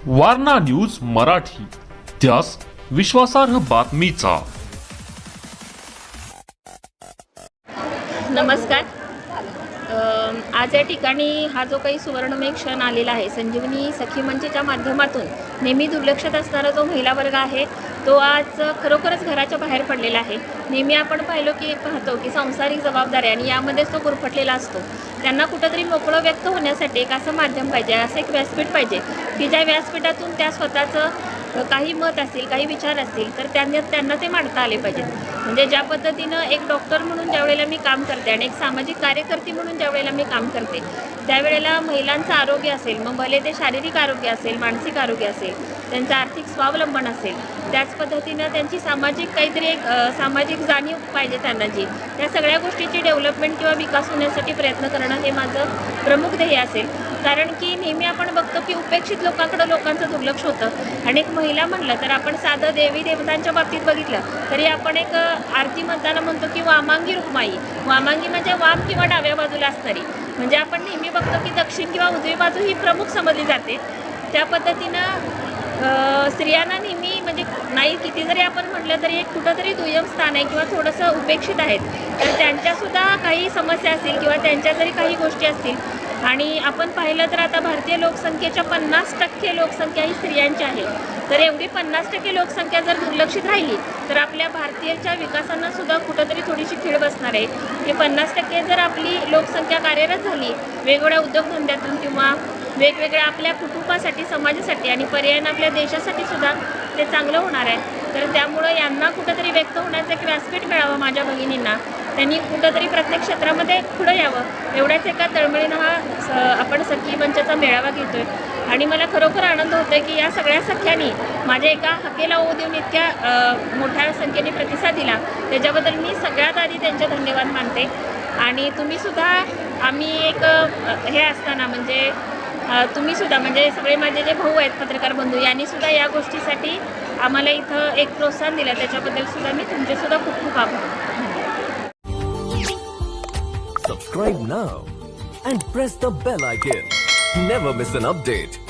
Warna news Marathi, त्यास विश्वासार्ह बातमीचा. नमस्कार. आज या ठिकाणी हा जो काही सुवर्णमय क्षण आलेला आहे, संजीवनी सखी मंचच्या माध्यमातून नेहमी दुर्लक्षित असणारा जो महिला वर्ग आहे तो आज खरोखरच घराच्या बाहेर पडलेला आहे. नेहमी आपण पाहतो की सांसारिक जबाबदारी आणि यामध्येच तो गुरफटलेला असतो. त्यांना कुठंतरी मोकळं व्यक्त होण्यासाठी एक असं माध्यम पाहिजे, असं एक व्यासपीठ पाहिजे की ज्या व्यासपीठातून त्या स्वतःचं काही मत असतील, काही विचार असतील तर त्यांना ते मांडता आले पाहिजेत. म्हणजे ज्या पद्धतीनं एक डॉक्टर म्हणून ज्यावेळेला मी काम करते आणि एक सामाजिक कार्यकर्ती म्हणून ज्यावेळेला मी काम करते, त्यावेळेला महिलांचं आरोग्य असेल, मग भले ते शारीरिक आरोग्य असेल, मानसिक आरोग्य असेल, त्यांचं आर्थिक स्वावलंबन असेल, त्याच पद्धतीनं त्यांची सामाजिक काहीतरी एक सामाजिक जाणीव पाहिजे त्यांना, जी त्या सगळ्या गोष्टीची डेव्हलपमेंट किंवा विकास होण्यासाठी प्रयत्न करणं हे माझं प्रमुख ध्येय असेल. कारण की नेहमी आपण बघतो की उपेक्षित लोकांकडं लोकांचं दुर्लक्ष होतं. आणि एक महिला म्हटलं तर आपण साधं देवी देवतांच्या बाबतीत बघितलं तरी आपण एक आरती म्हणताना म्हणतो की वामांगी रुक्माई. वामांगी म्हणजे वाम किंवा डाव्या बाजूला असणारी. म्हणजे आपण नेहमी बघतो की दक्षिण किंवा उजवी बाजू ही प्रमुख समजली जाते. त्या पद्धतीनं स्त्रियांना नेहमी म्हणजे नाही किती जरी आपण म्हटलं तरी एक कुठंतरी दुय्यम स्थान आहे किंवा थोडंसं उपेक्षित आहेत. तर त्यांच्यासुद्धा काही समस्या असतील किंवा त्यांच्या जरी काही गोष्टी असतील, आणि आपण पाहिलं तर आता भारतीय लोकसंख्येच्या 50% लोकसंख्या ही स्त्रियांची आहे. तर एवढी 50% लोकसंख्या जर दुर्लक्षित राहिली तर आपल्या भारतीयच्या विकासांना सुद्धा कुठंतरी थोडीशी खीळ बसणार आहे. हे 50% जर आपली लोकसंख्या कार्यरत झाली वेगवेगळ्या उद्योगधंद्यातून किंवा वेगवेगळ्या आपल्या कुटुंबासाठी, समाजासाठी आणि पर्यायानं आपल्या देशासाठी सुद्धा ते चांगलं होणार आहे. तर त्यामुळं यांना कुठंतरी व्यक्त होण्याचं एक व्यासपीठ मिळावं. माझ्या भगिनींना त्यांनी कुठंतरी प्रत्येक क्षेत्रामध्ये पुढं यावं, एवढ्याच एका तळमळीनं हा आपण सखी मंचाचा मेळावा घेतो आहे. आणि मला खरोखर आनंद होतो आहे की या सगळ्या सख्यांनी माझ्या एका हाकेला ओ देऊन इतक्या मोठ्या संख्येने प्रतिसाद दिला, त्याच्याबद्दल मी सगळ्यात आधी त्यांचे धन्यवाद मानते. आणि तुम्हीसुद्धा आम्ही एक हे असताना म्हणजे तुम्हीसुद्धा म्हणजे सगळे माझे जे भाऊ आहेत पत्रकार बंधू, यांनीसुद्धा या गोष्टीसाठी आम्हाला इथं एक प्रोत्साहन दिलं, त्याच्याबद्दल सुद्धा मी तुमचेसुद्धा खूप खूप आभार. Subscribe now and press the bell icon. Never miss an update.